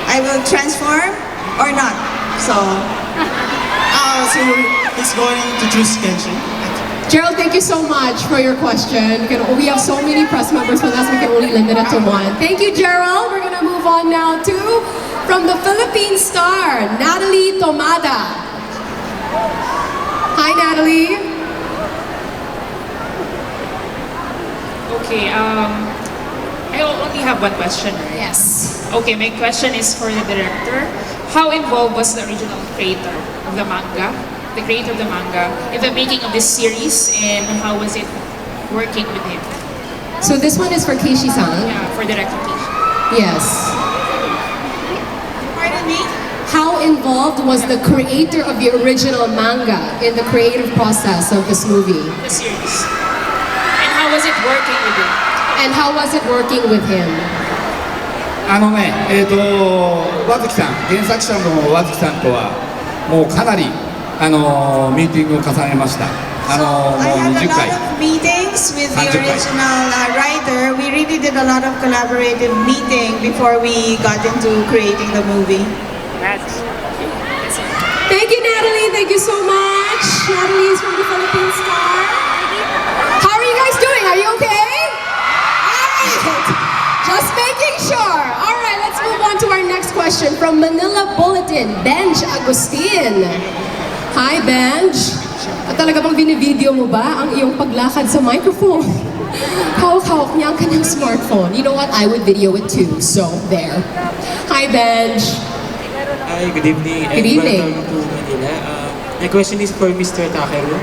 I will transform or not. So he's going to choose Kenshin. Gerald, thank you so much for your question. We have so many press members with us, we can only limit it to one. Thank you, Gerald. We're gonna move on now to, from the Philippine star, Natalie Tomada. Hi, Natalie. Okay, I only have one question, right? Yes. Okay, my question is for the director. How involved was the original creator of the manga, the creator of the manga, in the making of this series, and how was it working with him? So this one is for Keishi-san. Yeah, for director Keishi. Yes. pardon me? How involved was the creator of the original manga in the creative process of this movie? The series. And how was it working with him? And how was it working with him? 和月さん、原作者の和月さんとはもうかなりミーティングを重ねました。もう I had a 20 lot 回。 of meetings with the 30 回。 original writer. We really did a lot of collaborative meeting before we got into creating the movie. Thank you, Natalie. Thank you so much. Natalie is from the Philippine Star. How are you guys doing? Are you okay? All right. Just making sure. All right, let's move on to our next question from Manila Bulletin, Benj Agustin. Hi, Benj. Talaga bang binivideo mo ba ang iyong paglakad sa microphone? Hawak-hawak niya ang kanyang smartphone. You know what? I would video it too. So, there. Hi, Benj. Hi, good evening. Good evening. And welcome to Manila. My question is for Mr. Takeru.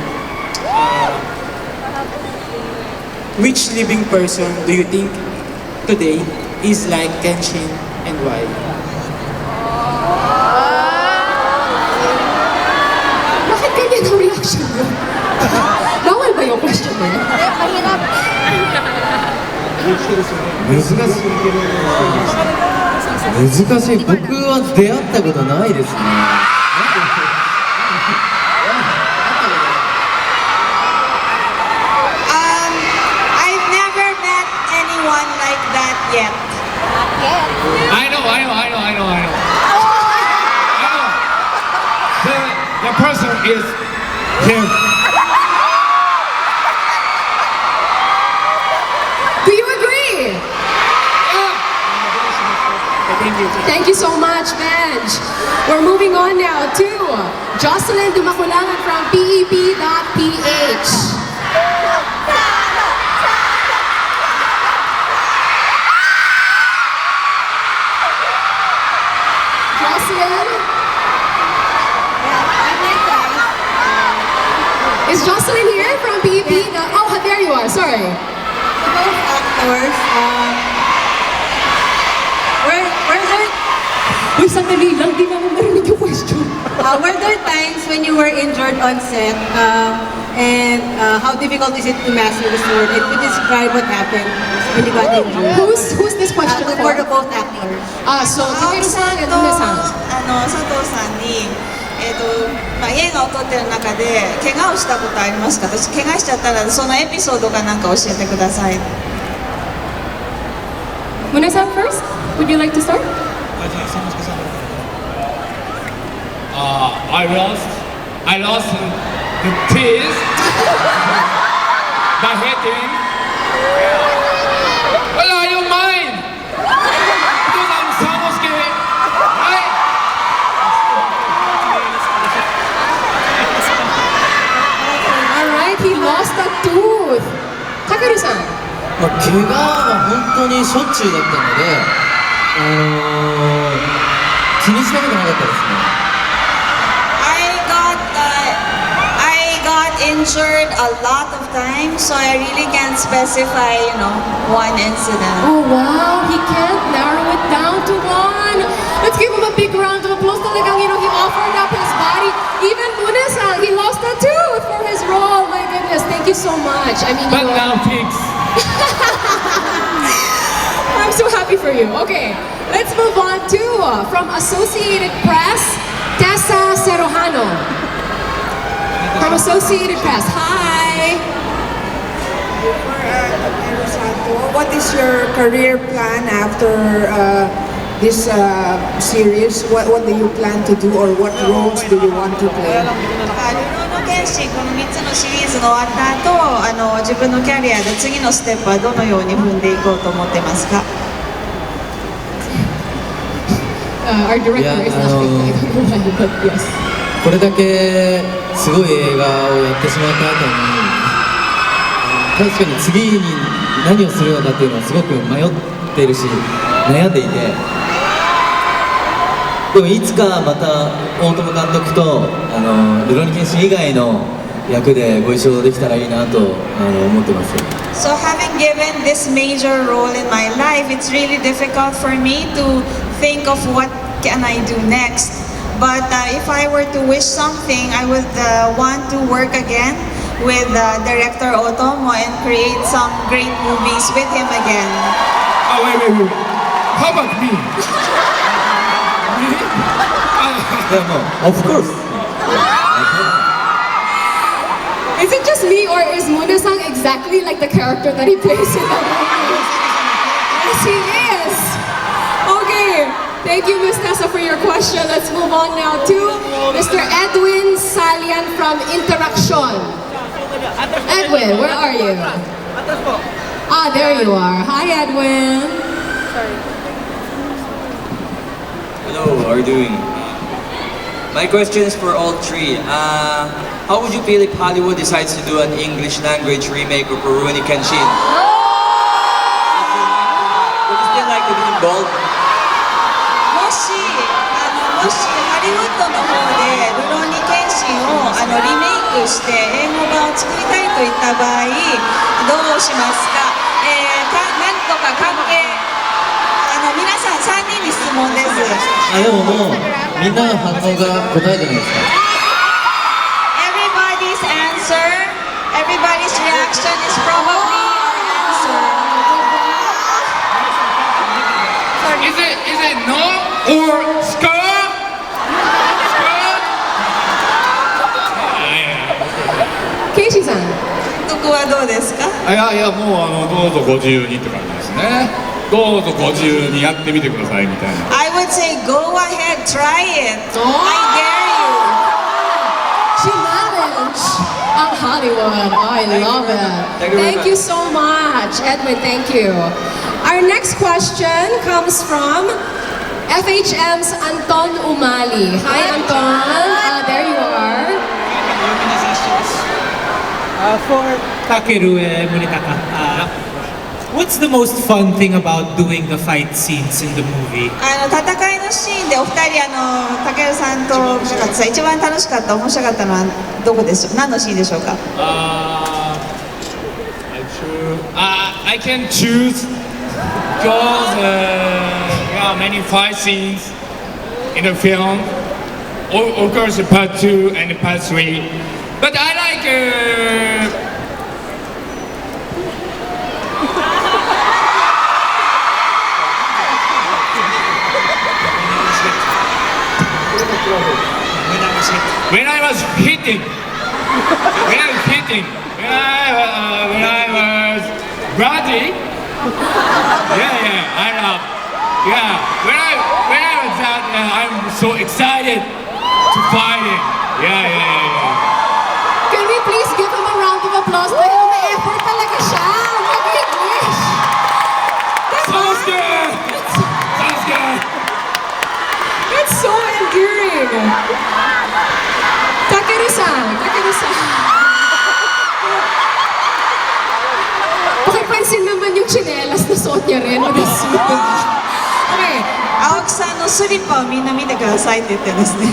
Which living person do you think today is like Kenshin and why? Bakit ganyan ang reaction mo? Bawal ba yung question mo? Mahirap. 難しい。僕は出会ったことないですね。I've never met anyone like that yet. I know. The person is him. Do you agree? Thank you so much, Benj. We're moving on now to Jocelyn Dumakulangan from pep.ph. Jocelyn? Is Jocelyn here from PEP? Oh, there you are. Sorry. Both actors. Were there Uy, sandali lang. Di naman marinig yung question. were there times when you were injured on set? And how difficult is it to master the sword? And could you describe what happened when you got injured? Who's this question For for? the both actors. So, Takeru-san and Une-san. 佐藤さんに、映画を撮ってる中で怪我をしたことありますか？私怪我しちゃったらそのエピソードかなんか教えてください。Une-san first? Would you like to start? I lost the teeth by hitting. Well, I don't mind because I'm Samosuke, right? Alright, he lost a tooth. Takeru-san. まあ、怪我は本当にしょっちゅうだったので、気にしなくなかったですね。I got injured a lot of times, so I really can't specify, one incident. Oh wow, he can't narrow it down to one. Let's give him a big round of applause. Talagang, he offered up his body. Even Une-san, he lost a tooth for his role. My goodness, thank you so much. I mean, But now fixed. I'm so happy for you. Okay, let's move on to, from Associated Press, Tessa Serojano. From Associated Press, hi. Takeru Satoh, what is your career plan after this series? What do you plan to do, or what roles do you want to play? ルローニケンシン、この3つのシリーズの終わった後、自分のキャリアで次のステップはどのように踏んでいこうと思ってますか？ Our director is laughing. I don't know why, but yes. これだけすごい映画をやってしまった後に、確かに次に何をするのかっていうのはすごく迷っているし悩んでいて、でもいつかまた大友監督とルローニケンシン以外の役でご一緒できたらいいなと思ってます。 So having given this major role in my life, it's really difficult for me to think of what can I do next. But if I were to wish something, I would want to work again with director Otomoh and create some great movies with him again. Oh, wait. How about me? Of course. Is it just me, or is Muna-san exactly like the character that he plays in the movie? Yes, he is. Okay, thank you, Ms. Tessa, for your question. Let's move on now to Mr. Edwin Salian from Interaction. Edwin, where are you? Ah, there you are. Hi, Edwin. Hello, how are you doing? My question is for all three. How would you feel if Hollywood decides to do an English language remake of Rurouni Kenshin? Would you still like to be involved? もしハリウッドの方でルローニケンシンをリメイクして英語版を作りたいといった場合どうしますか？なんとか関係皆さん3人に質問です。でももうみんなの反応が答えじゃないですか。 Everybody's answer, everybody's reaction is probably your answer. Is it no or scar? Keishi-san. 監督はどうですか？いやもうどうぞご自由にって感じですね。どうぞご自由にやってみてくださいみたいな。I would say go ahead, try it. I dare Challenge at Hollywood. I love it. Thank you so much, Edwin. Thank you. Our next question comes from FHM's Anton Umali. Hi, Anton. There you are. For Takeru Munetaka, what's the most fun thing about doing the fight scenes in the movie? 戦いのシーンでお二人たけるさんと中津さん一番楽しかった面白かったのはどこでしょう？何のシーンでしょうか？ I can choose because there are many fight scenes in the film. Of course, part 2 and part 3. But I like. When I was hitting, when I was bloody, I love. When I was that, I'm so excited to fight it. Can we please give him a round of applause? Dahil may effort talaga siya. Mag-English. Sounds good. That's so endearing. Takeru-san. Pakipansin naman yung tsinelas na suot niya rin. Okay. 青木さんのスリッパをみんな見てくださいって言ってるんですね。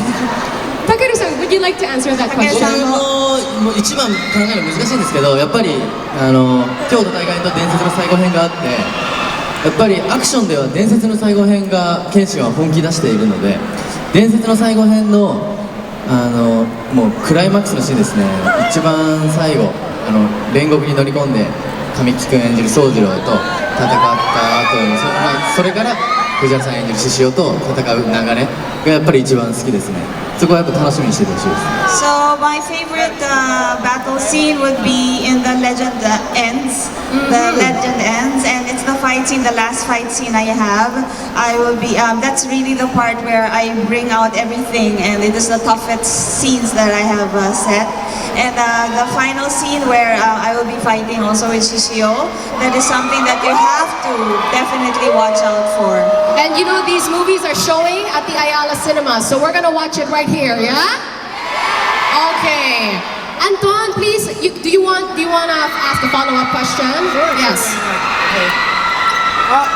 Takeru-san, would you like to answer that question? 僕も一番考えるの難しいんですけど、やっぱり今日の大会と伝説の最後編があって、やっぱりアクションでは伝説の最後編が剣心は本気出しているので、伝説の最後編のもうクライマックスのシーンですね。一番最後煉獄に乗り込んで神木君演じる宗次郎と戦った後にそれから藤原さん演じる獅子雄と戦う流れがやっぱり一番好きですね。そこはやっぱ楽しみにしててほしいです。 So my favorite battle scene would be in the Legend Ends. The Legend Ends, and it's the fight scene, the last fight scene I have. I will be. That's really the part where I bring out everything, and it is the toughest scenes that I have set. And the final scene where I will be fighting also with Shishio. That is something that you have to definitely watch out for. And you know these movies are showing at the Ayala Cinema, so we're gonna watch it right here, yeah? Okay. Anton, please, do you want to ask a follow-up question? Sure. Yes.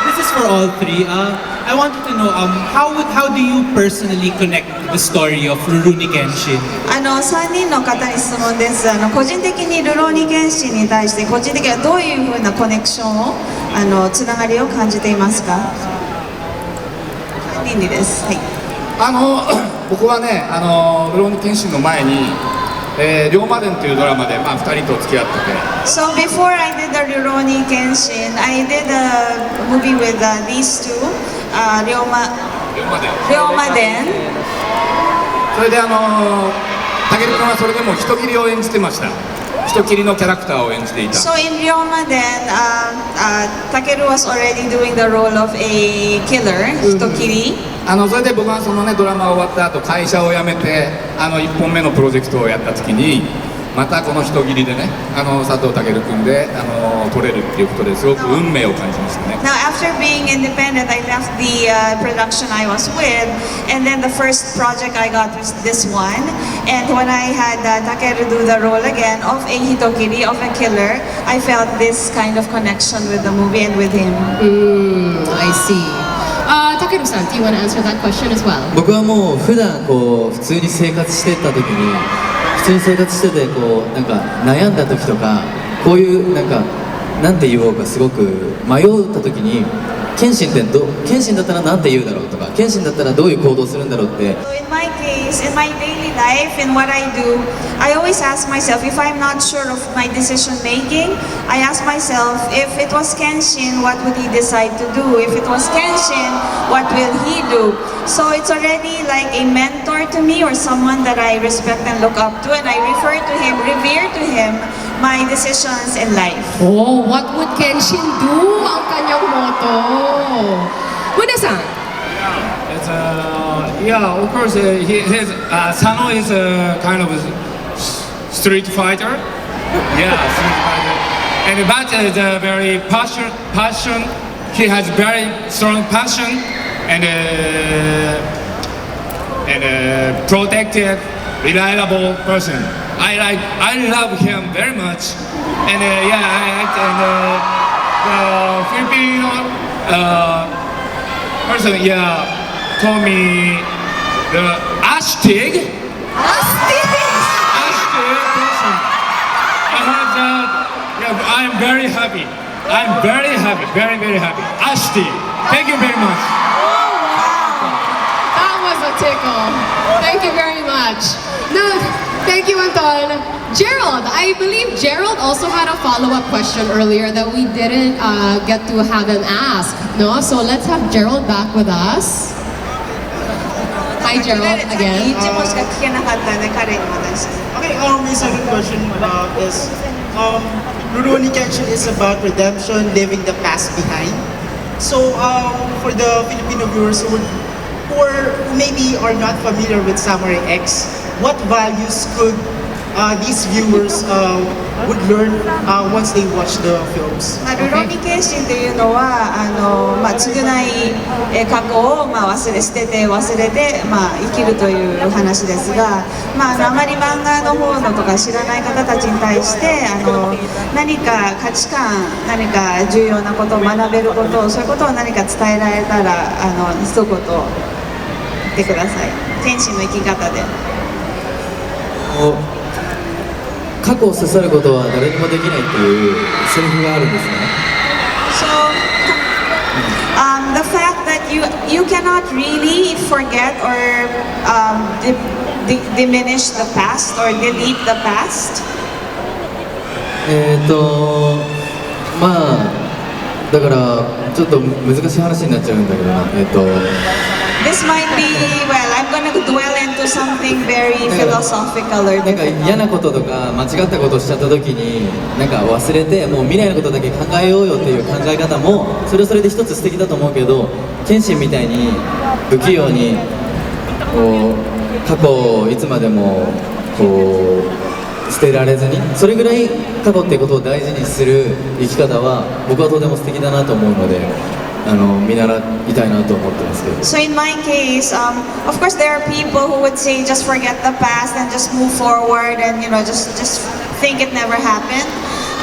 This is for all three. I wanted to know how do you personally connect the story of Rurouni Kenshin? 3人の方に質問です。個人的にルローニケンシンに対して個人的にはどういうふうなコネクションをつながりを感じていますか？リンリです。はい。僕はね、ルローニケンシンの前に、龍馬伝というドラマで、2人と付き合ってて。So before I did the Rurouni Kenshin, I did a movie with these two, 龍馬伝。それでたける君はそれでも人斬りを演じてました。人斬りのキャラクターを演じていた。So in Ryomaden, Takeru was already doing the role of a killer, 人斬り。それで僕はそのねドラマ終わった後会社を辞めて1本目のプロジェクトをやった時にまたこの人斬りでね佐藤健君で撮れるっていうことですごく運命を感じましたね。Now after being independent, I left the production I was with, and then the first project I got was this one. And when I had Takeru do the role again of a hitokiri, of a killer, I felt this kind of connection with the movie and with him. I see. Takeru-san, do you want to answer that question as well? 僕はもう普段普通に生活してた時に普通に生活しててなんか悩んだ時とかこういうなんて言おうかすごく迷った時に謙信だったらなんて言うだろうとか謙信だったらどういう行動するんだろうって。 So in my case, in my daily life, in what I do, I always ask myself if I'm not sure of my decision making. I ask myself if it was Kenshin, what would he decide to do? If it was Kenshin, what will he do? So it's already like a mentor to me or someone that I respect and look up to, and I refer to him, revere to him my decisions in life. Oh, what would Kenshin do? Ang kanyang motto. Mune-san. Yeah, of course, his Sano is a kind of a street fighter. Yeah, street fighter. And but is a very passion. He has very strong passion and protected, reliable person. I love him very much. And the Filipino person, told me the hashtag person. I heard that. I'm very happy. I'm very happy, very, very happy. Hashtag. Thank you very much. That was a tickle. Thank you very much. No, thank you, Anton. Gerald, I believe Gerald also had a follow-up question earlier that we didn't get to have him ask. No, so let's have Gerald back with us. Hi, Gerald, again. Okay, my second question is, Rurouni Kenshin is about redemption, leaving the past behind. So, for the Filipino viewers who maybe are not familiar with Samurai X, what values could these viewers would learn once they watch the films? ルローニケンシンというのは償い過去を捨てて忘れて生きるという話ですが、あまり漫画の方のとか知らない方たちに対して何か価値観、何か重要なことを学べること、そういうことを何か伝えられたら一言言ってください。天使の生き方で。過去を刺さることは誰にもできないっていうセリフがあるんですね。So, the fact that you cannot really forget or diminish the past or delete the past. だからちょっと難しい話になっちゃうんだけどな。this might be, well, I'm gonna dwell into something very philosophical or なんか difficult. 嫌なこととか間違ったことをしちゃった時になんか忘れてもう未来のことだけ考えようよっていう考え方もそれはそれで一つ素敵だと思うけど、謙信みたいに不器用にこう過去をいつまでもこう捨てられずに、それぐらい過去っていうことを大事にする生き方は僕はとても素敵だなと思うので、見習いたいなと思ってますけど。 So in my case, of course there are people who would say just forget the past and just move forward and just think it never happened.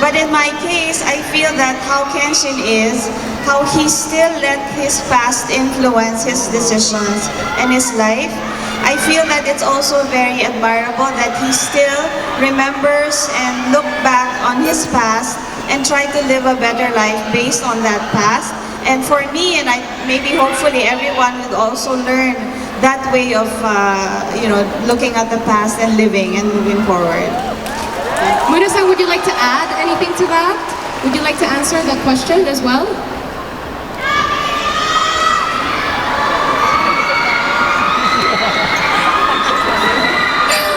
But in my case, I feel that how Kenshin is, how he still let his past influence his decisions and his life. I feel that it's also very admirable that he still remembers and look back on his past and try to live a better life based on that past. And for me, and maybe hopefully everyone would also learn that way of looking at the past and living and moving forward. Muna-san, would you like to add anything to that? Would you like to answer that question as well?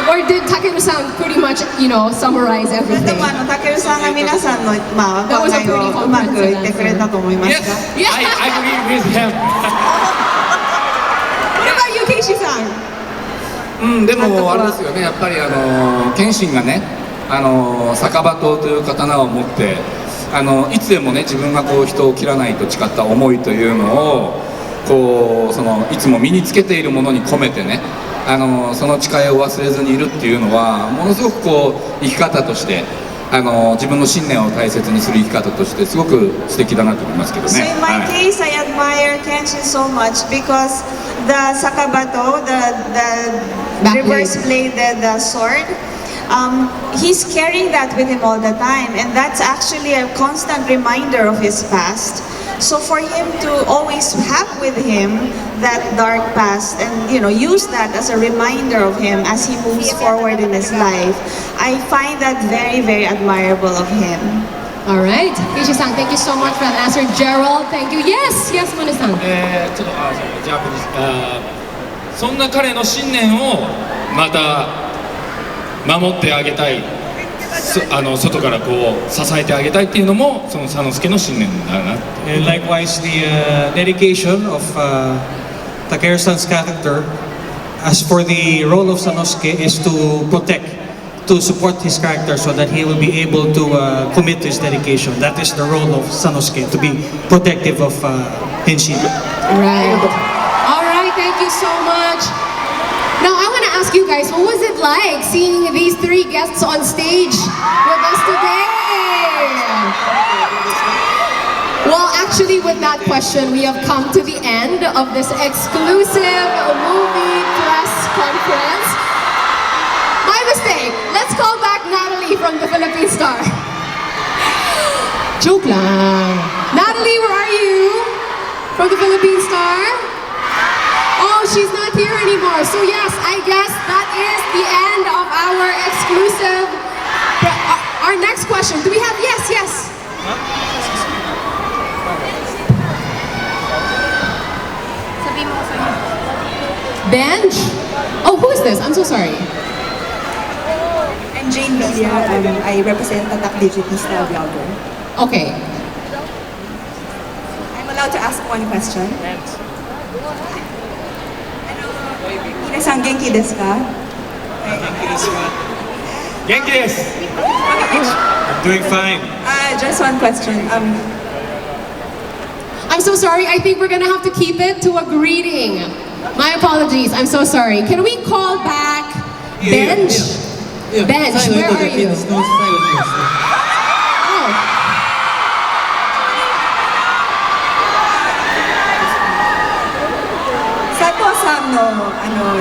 Or did Takeru-san pretty much, summarize everything? でもTakeruさんが皆さんのThat 考 was a え pretty をうまく言ってくれたと思いますが。 Yes, I agree with him. What about you, Keishi さん？でもあれですよね、やっぱり謙信がね、酒場刀という刀を持っていつでもね自分がこう人を切らないと誓った思いというのをこういつも身につけているものに込めてね、その誓いを忘れずにいるっていうのはものすごくこう生き方として自分の信念を大切にする生き方としてすごく素敵だなと思いますけどね。 So in my case, I admire Kenshin so much because the sakabato, the reverse bladed sword, he's carrying that with him all the time, and that's actually a constant reminder of his past. So for him to always have with him that dark past and use that as a reminder of him as he moves forward in his life, I find that very, very admirable of him. All right. Keishi-san, thank you so much for that answer. Gerald, thank you. Yes, Muna-san. ちょっとジャパニーズ、そんな彼の信念をまた守ってあげたい、外からこう支えてあげたいっていうのもその佐之助の信念だな。 And likewise, the dedication of Takeru-san's character, as for the role of Sanosuke, is to support his character so that he will be able to commit to his dedication. That is the role of Sanosuke, to be protective of Kenshin. Right. All right, thank you so much. Now, I want to ask you guys, what was it like seeing these three guests on stage with us today? Well, actually, with that question, we have come to the end of this exclusive movie press conference. My mistake. Let's call back Natalie from the Philippine Star. Joke lang. Natalie, where are you? From the Philippine Star? Oh, she's not here anymore. So yes, I guess that is the end of our exclusive. Our next question. Do we have? Yes. Benj? Oh, who is this? I'm so sorry. I'm Jane Media. I represent Tatak Digitista Vlogger. Okay. I'm allowed to ask one question. Minasan genki desu ka? Genki desu. I'm doing fine. Just one question. I'm so sorry. I think we're gonna have to keep it to a greeting. My apologies. I'm so sorry. Can we call back Benj? Benj, where are you? Oh. 佐藤さんの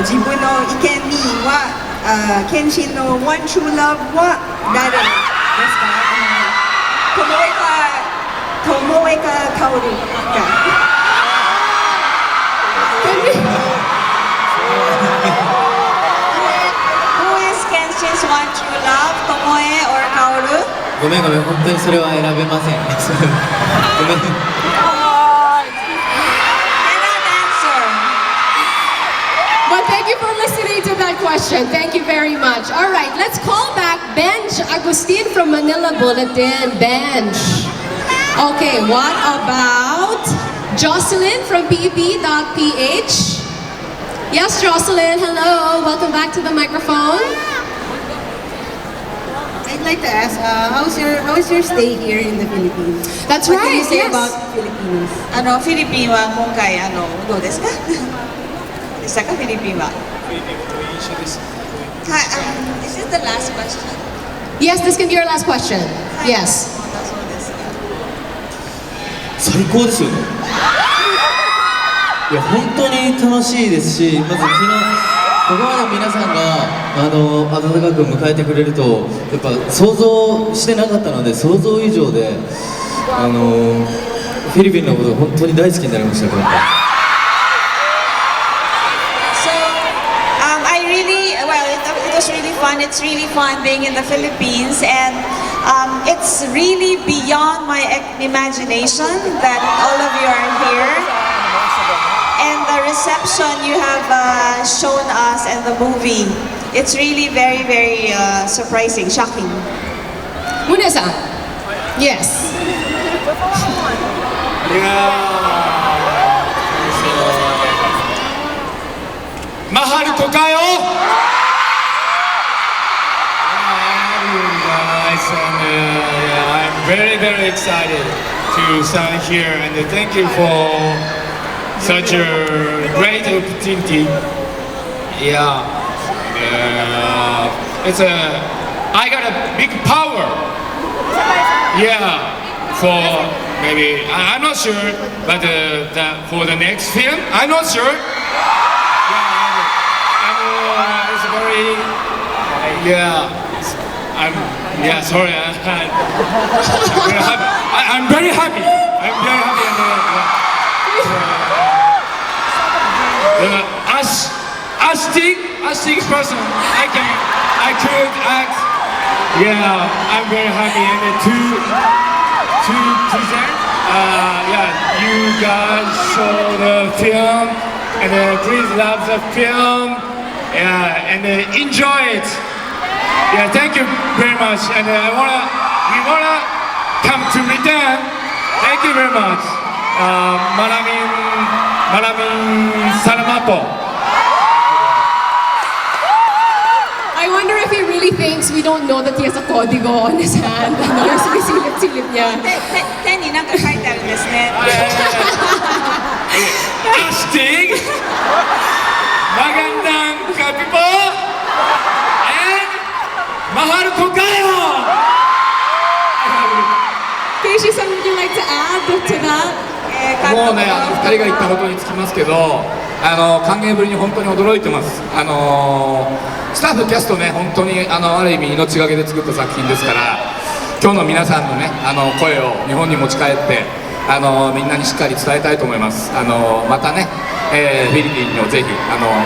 自分の意見には、謙信の One True Love は誰ですか？友江か薫か。Who is Kenshin's one true love, Tomoe or Kaoru? ごめん、本当にそれは選べません。ごめん。Cannot answer. for listening to that question. Thank you very much. All right, let's call back Benj Agustin from Manila Bulletin. Benj. Okay, what about Jocelyn from bb.ph? Yes, Jocelyn, hello. Welcome back to the microphone. I'd like to ask, how is your stay here in the Philippines? That's What right, can you say yes. about Filipinos? フィリピンは今回どうですか？でしたかフィリピンは？はい、This is the last question. Yes, this can be your last question. Yes. そうですか。最高ですよね。いや本当に楽しいですし、まず昨日ここまで皆さんが温かく迎えてくれるとやっぱ想像してなかったので想像以上でフィリピンのことが本当に大好きになりました今回。So, I really, it was really fun. It's really fun being in the Philippines, and it's really beyond my imagination that all of you are here. And the reception you have shown us in the movie, it's really very, very surprising, shocking. Mune-san. Yes. Mahal ko kayo! Guys, and I'm very, very excited to stand here, and thank you for such a great opportunity. Yeah, I got a big power. Yeah, for maybe I'm not sure, but for the next film, I'm not sure. Yeah, it's very sorry. I'm very happy. I'm very happy. Astig person, I could act. Yeah, I'm very happy and to present. You guys show the film and please love the film. Yeah, and enjoy it. Yeah, thank you very much. And we wanna come to return. Thank you very much. Maraming salamat. I wonder if he really thinks we don't know that he has a código on his hand. Yung sumisilip-silip niya. 手になんか書いてあるんですね。Astig, magandang gabi po, and mahal ko kayo. Keishi-san, would you like to add to that? もうね、2人が言ったことにつきますけど、歓迎ぶりに本当に驚いてます。スタッフ、キャストね、本当にある意味命がけで作った作品ですから、今日の皆さんのね、声を日本に持ち帰って、みんなにしっかり伝えたいと思います。またね、フィリピンにもぜひ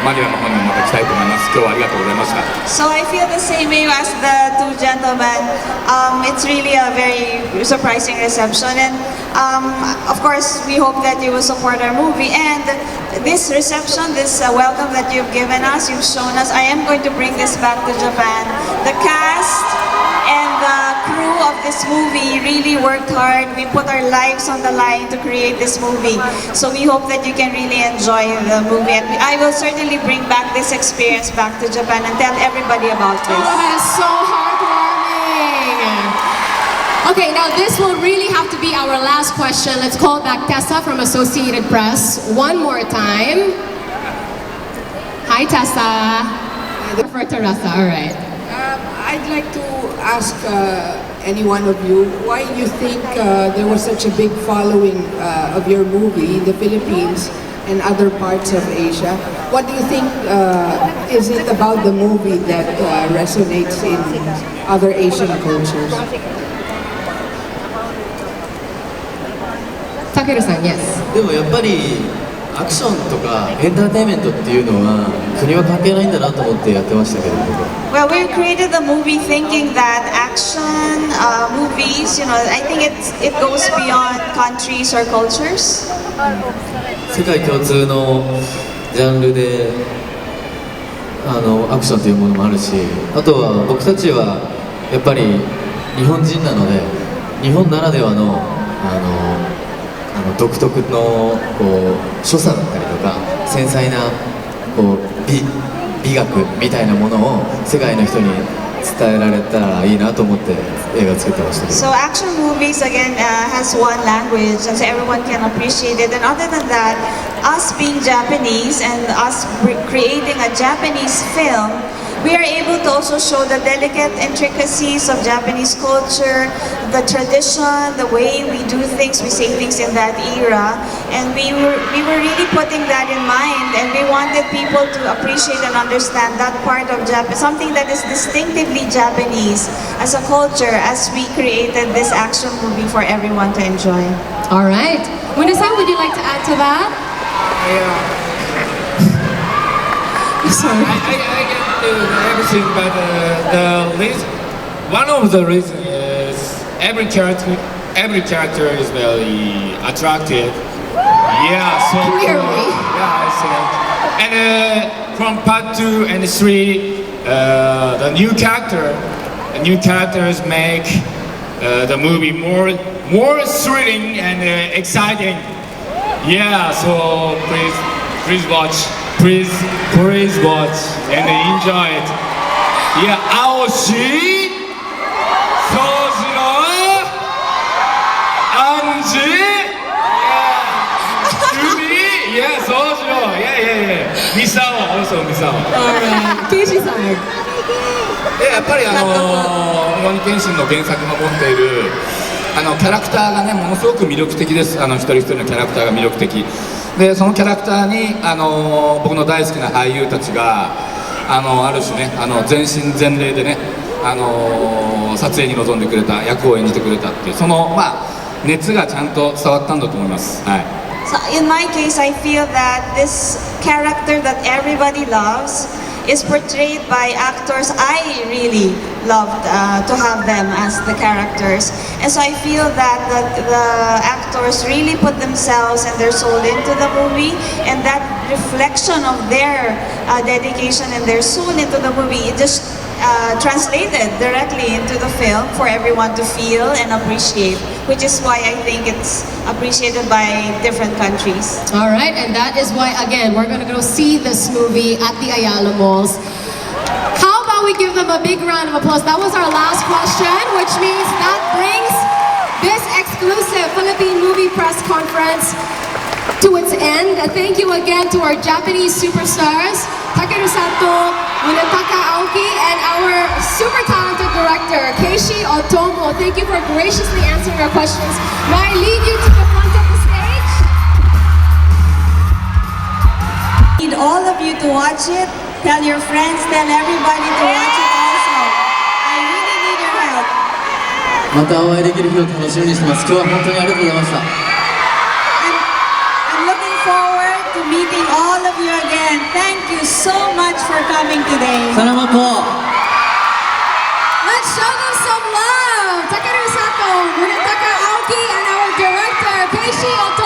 マニラの方にもまた来たいと思います。今日はありがとうございました。So I feel the same way as the two gentlemen. It's really a very surprising reception, and of course we hope that you will support our movie. And this reception, this welcome that you've given us, you've shown us, I am going to bring this back to Japan. The cast and the crew of this movie really worked hard. We put our lives on the line to create this movie. So we hope that you can really enjoy the movie. And I will certainly bring back this experience back to Japan and tell everybody about this. Oh, that is so heartwarming. Okay, now this will really have to be our last question. Let's call back Tessa from Associated Press one more time. Hi, Tessa. For Teresa, all right. I'd like to ask any one of you why you think there was such a big following of your movie in the Philippines and other parts of Asia. What do you think is it about the movie that resonates in other Asian cultures? Takeru-san, yes. でもやっぱりアクションとかエンターテインメントっていうのは国は関係ないんだなと思ってやってましたけど僕は。Well, we created the movie thinking that action movies, I think it goes beyond countries or cultures. 世界共通のジャンルでアクションというものもあるし、あとは僕たちはやっぱり日本人なので、日本ならではの独特のこう所作だったりとか繊細なこう美学みたいなものを世界の人に伝えられたらいいなと思って映画を作ってましたけど。 So action movies again has one language and so everyone can appreciate it. And other than that, us being Japanese and us creating a Japanese film, we are able to also show the delicate intricacies of Japanese culture, the tradition, the way we do things, we say things in that era, and we were really putting that in mind, and we wanted people to appreciate and understand that part of Japan, something that is distinctively Japanese as a culture, as we created this action movie for everyone to enjoy. All right. Munetaka, would you like to add to that? I'm sorry. I get everything, but one of the reasons is every character is very attractive. Yeah, so Clearly. Yeah, I see it. And from part 2 and 3, the new characters make the movie more thrilling and exciting. Yeah, so please watch. Please watch and enjoy it. Yeah, Aoshi, Sojiro, Anji, Yumi, yeah, Sojiro, yeah. Misawa, also Misawa. Alright. Keishi-san. でやっぱりルローニケンシンの原作が持っているキャラクターがねものすごく魅力的です。一人一人のキャラクターが魅力的で、そのキャラクターに僕の大好きな俳優たちがある種ね全身全霊でね撮影に臨んでくれた、役を演じてくれたっていうその熱がちゃんと伝わったんだと思います。はい。So in my case, I feel that this character that everybody loves is portrayed by actors I really loved to have them as the characters. And so I feel that the actors really put themselves and their soul into the movie, and that reflection of their dedication and their soul into the movie, it just translated directly into the film for everyone to feel and appreciate, which is why I think it's appreciated by different countries. All right, and that is why, again, we're going to go see this movie at the Ayala Malls. How about we give them a big round of applause? That was our last question, which means that brings this exclusive Philippine movie press conference to its end. Thank you again to our Japanese superstars, Takeru Satoh, Munetaka Aoki, and our super talented director, Keishi Otomoh. Thank you for graciously answering our questions. May I lead you to the front of the stage? Need all of you to watch it. Tell your friends, tell everybody to watch it also. I really need your help. またお会いできる日を楽しみにしてます。今日は本当にありがとうございました。I'm looking forward to meeting all of you again. Thank you so much for coming today. サラマポ。 Let's show them some love! Takeru Satoh, Munetaka Aoki, and our director, Keishi Otomoh.